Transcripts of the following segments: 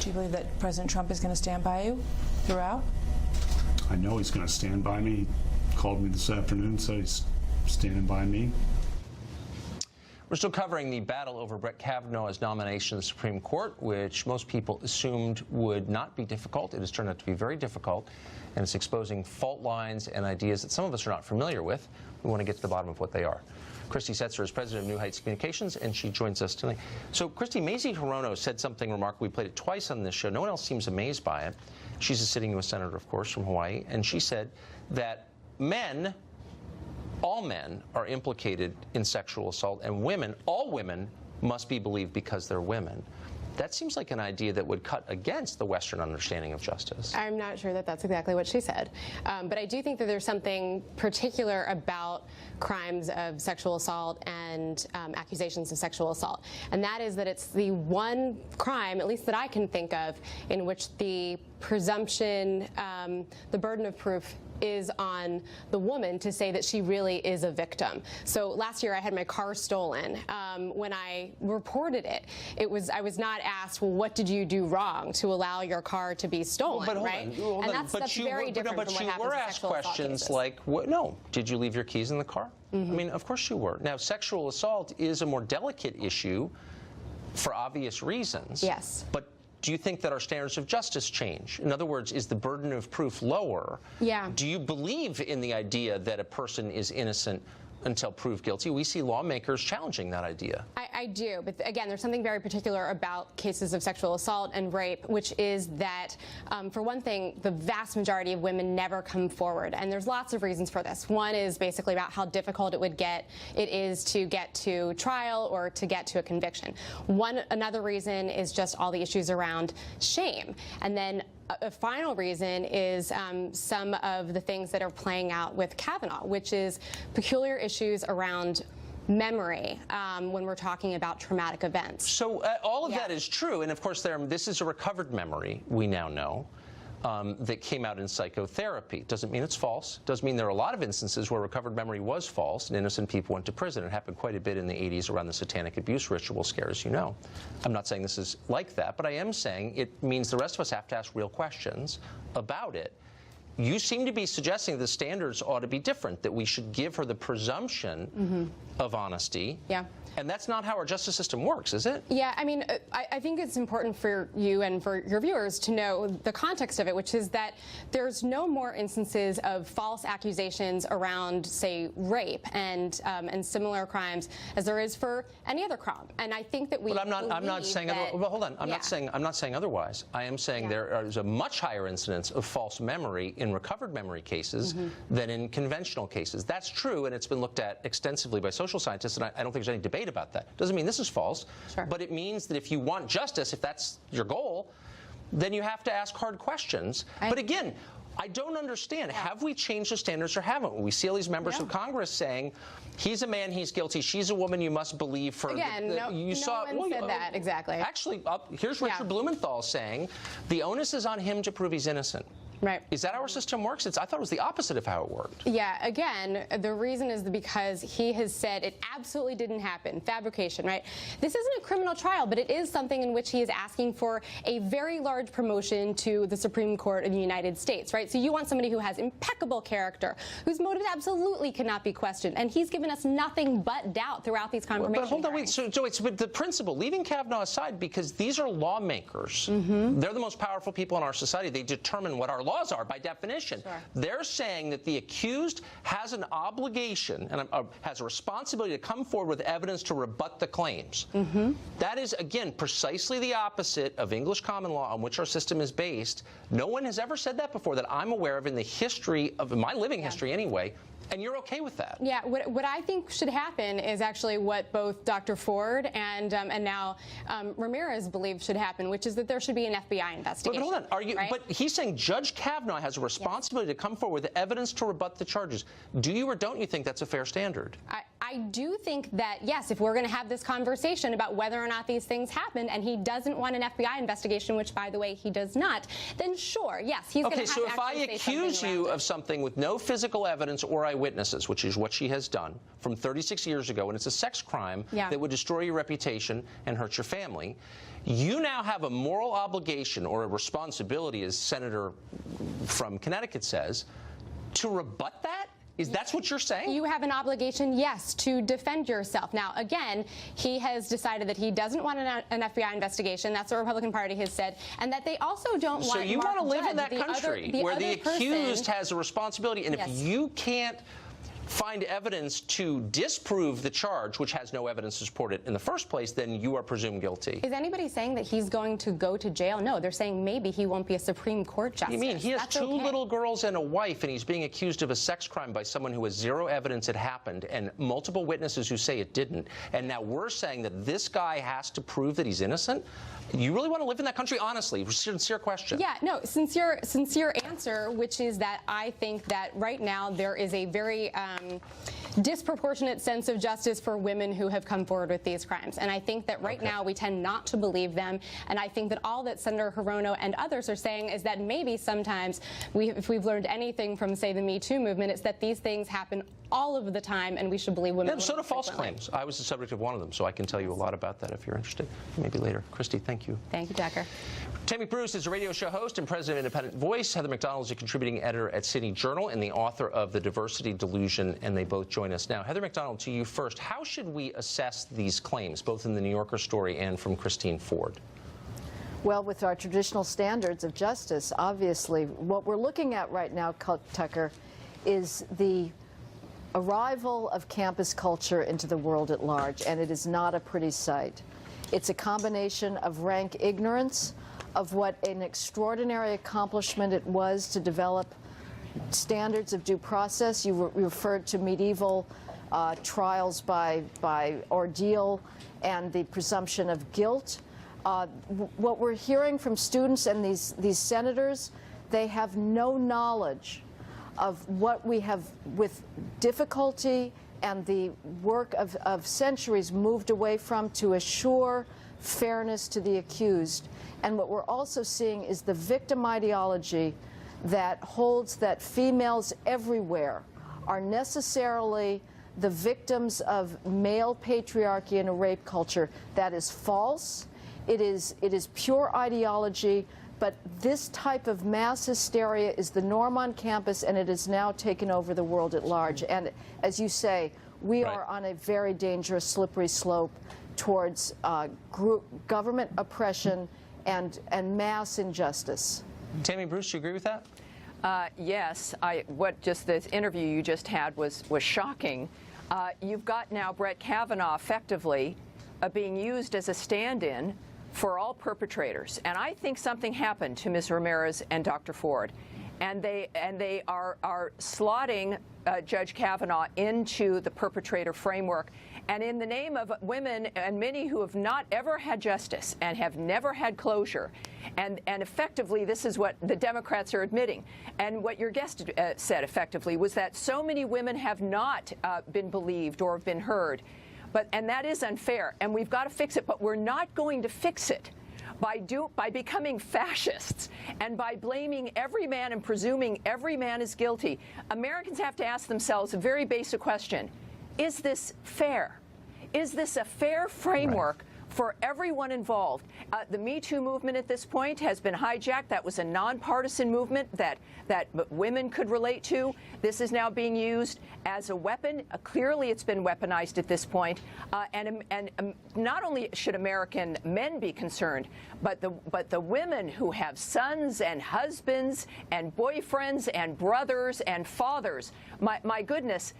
Do you believe that President Trump is going to stand by you throughout? I know he's going to stand by me. He called me this afternoon, said he's standing by me. We're still covering the battle over Brett Kavanaugh's nomination to the Supreme Court, which most people assumed would not be difficult. It has turned out to be very difficult, and it's exposing fault lines and ideas that some of us are not familiar with. We want to get to the bottom of what they are. Christy Setzer is president of New Heights Communications, and she joins us tonight. So, Christy, Mazie Hirono said something remarkable. We played it twice on this show. No one else seems amazed by it. She's a sitting U.S. senator, of course, from Hawaii, and she said that men, all men, are implicated in sexual assault, and women, all women, must be believed because they're women. That seems like an idea that would cut against the Western understanding of justice. I'm not sure that that's exactly what she said. But I do think that there's something particular about crimes of sexual assault and accusations of sexual assault. And that is that it's the one crime, at least that I can think of, in which the presumption, the burden of proof is on the woman to say that she really is a victim. So last year I had my car stolen. When I reported it, I was not asked, well, what did you do wrong to allow your car to be stolen, right? And that's very different from what happens in sexual assault cases. But you were asked questions like, no, did you leave your keys in the car? Mm-hmm. I mean, of course you were. Now, sexual assault is a more delicate issue for obvious reasons. Yes. But do you think that our standards of justice change? In other words, is the burden of proof lower? Yeah. Do you believe in the idea that a person is innocent until proved guilty? We see lawmakers challenging that idea. I do, but again, there's something very particular about cases of sexual assault and rape, which is that, for one thing, the vast majority of women never come forward, and there's lots of reasons for this. One is basically about how difficult it is to get to trial or to get to a conviction. Another reason is just all the issues around shame, and then a final reason is some of the things that are playing out with Kavanaugh, which is peculiar issues around memory when we're talking about traumatic events. So all of that is true, and of course this is a recovered memory, we now know, that came out in psychotherapy. Doesn't mean it's false. Doesn't mean there are a lot of instances where recovered memory was false and innocent people went to prison. It happened quite a bit in the 80s around the satanic abuse ritual scare, as you know. I'm not saying this is like that, but I am saying it means the rest of us have to ask real questions about it. You seem to be suggesting the standards ought to be different, that we should give her the presumption of honesty. Yeah. And that's not how our justice system works, is it? Yeah, I mean, I think it's important for you and for your viewers to know the context of it, which is that there's no more instances of false accusations around, say, rape and similar crimes as there is for any other crime. And I think that we. But I'm not saying. Well, hold on. I'm not saying otherwise. I am saying there is a much higher incidence of false memory in recovered memory cases than in conventional cases. That's true, and it's been looked at extensively by social scientists, and I don't think there's any debate about that. Doesn't mean this is false, but it means that if you want justice, if that's your goal, then you have to ask hard questions. But again, I don't understand. Have we changed the standards or haven't we? We see all these members of Congress saying, he's a man, he's guilty, she's a woman, you must believe for... Again, no one said that, exactly. Actually, here's Richard Blumenthal saying, the onus is on him to prove he's innocent. Right. Is that how our system works? I thought it was the opposite of how it worked. Yeah, again, the reason is because he has said it absolutely didn't happen. Fabrication, right? This isn't a criminal trial, but it is something in which he is asking for a very large promotion to the Supreme Court of the United States, right? So you want somebody who has impeccable character, whose motives absolutely cannot be questioned, and he's given us nothing but doubt throughout these confirmation But hold on, wait, so it's with the principle, leaving Kavanaugh aside, because these are lawmakers. They're the most powerful people in our society. They determine what our laws are by definition. They're saying that the accused has an obligation and has a responsibility to come forward with evidence to rebut the claims. That is, again, precisely the opposite of English common law on which our system is based. No one has ever said that before that I'm aware of in the history of my living history anyway. And you're okay with that? Yeah. What I think should happen is actually what both Dr. Ford and now Ramirez believe should happen, which is that there should be an FBI investigation. But hold on. Are you? Right? But he's saying Judge Kavanaugh has a responsibility to come forward with evidence to rebut the charges. Do you or don't you think that's a fair standard? I do think that, yes, if we're going to have this conversation about whether or not these things happened, and he doesn't want an FBI investigation, which, by the way, he does not, then sure, yes, he's going to have to Okay, so if I actually say accuse something you around of something with no physical evidence or eyewitnesses, which is what she has done from 36 years ago, and it's a sex crime that would destroy your reputation and hurt your family, you now have a moral obligation or a responsibility, as Senator from Connecticut says, to rebut that? That's what you're saying? You have an obligation, yes, to defend yourself. Now, again, he has decided that he doesn't want an FBI investigation. That's what the Republican Party has said. And that they also don't want So you Mark want to live Judd, in that country where the accused has a responsibility, and if you can't find evidence to disprove the charge, which has no evidence to support it in the first place, then you are presumed guilty. Is anybody saying that he's going to go to jail? No, they're saying maybe he won't be a Supreme Court justice. You mean he has two little girls and a wife, and he's being accused of a sex crime by someone who has zero evidence it happened and multiple witnesses who say it didn't, and now we're saying that this guy has to prove that he's innocent? You really want to live in that country? Honestly, sincere question. Yeah, no, sincere answer, which is that I think that right now there is a very disproportionate sense of justice for women who have come forward with these crimes. And I think that right now we tend not to believe them. And I think that all that Senator Hirono and others are saying is that maybe sometimes, if we've learned anything from, say, the Me Too movement, it's that these things happen all of the time, and we should believe women. Yeah, so do false claims. I was the subject of one of them, so I can tell you a lot about that if you're interested. Maybe later. Christy, thank you. Thank you, Tucker. Tammy Bruce is a radio show host and president of Independent Voice. Heather McDonald is a contributing editor at City Journal and the author of The Diversity Delusion, and they both join us now. Heather McDonald, to you first. How should we assess these claims, both in the New Yorker story and from Christine Ford? Well, with our traditional standards of justice, obviously, what we're looking at right now, Tucker, is the arrival of campus culture into the world at large, and it is not a pretty sight. It's a combination of rank ignorance of what an extraordinary accomplishment it was to develop standards of due process. You referred to medieval trials by ordeal and the presumption of guilt. What we're hearing from students and these senators, they have no knowledge of what we have, with difficulty and the work of centuries, moved away from to assure fairness to the accused. And what we're also seeing is the victim ideology that holds that females everywhere are necessarily the victims of male patriarchy and a rape culture. That is false. It is pure ideology. But this type of mass hysteria is the norm on campus, and it has now taken over the world at large. And as you say, we are on a very dangerous, slippery slope towards government oppression and mass injustice. Tammy Bruce, do you agree with that? Yes. Just this interview you just had was shocking. You've got now Brett Kavanaugh effectively being used as a stand-in for all perpetrators. And I think something happened to Ms. Ramirez and Dr. Ford. And they are slotting Judge Kavanaugh into the perpetrator framework. And in the name of women and many who have not ever had justice and have never had closure, and effectively this is what the Democrats are admitting. And what your guest said effectively was that so many women have not been believed or have been heard. And that is unfair, and we've got to fix it, but we're not going to fix it by becoming fascists and by blaming every man and presuming every man is guilty. Americans have to ask themselves a very basic question. Is this fair? Is this a fair framework for everyone involved? The Me Too movement at this point has been hijacked. That was a nonpartisan movement that women could relate to. This is now being used as a weapon. Clearly, it's been weaponized at this point. And not only should American men be concerned, but the women who have sons and husbands and boyfriends and brothers and fathers. My goodness,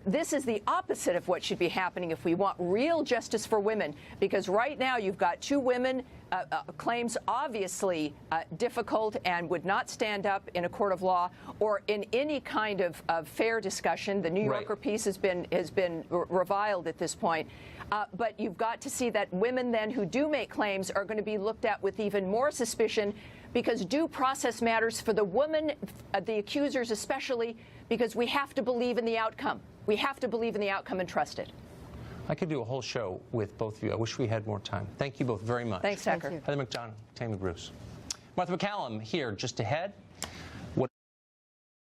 this is the opposite of what should be happening if we want real justice for women, because right now you've got two women claims obviously difficult and would not stand up in a court of law or in any kind of fair discussion. The New Yorker piece has been reviled at this point. But you've got to see that women then who do make claims are going to be looked at with even more suspicion because due process matters for the woman, the accusers especially, because we have to believe in the outcome. We have to believe in the outcome and trust it. I could do a whole show with both of you. I wish we had more time. Thank you both very much. Thanks, Tucker. Heather McDonough, Tammy Bruce. Martha McCallum here just ahead.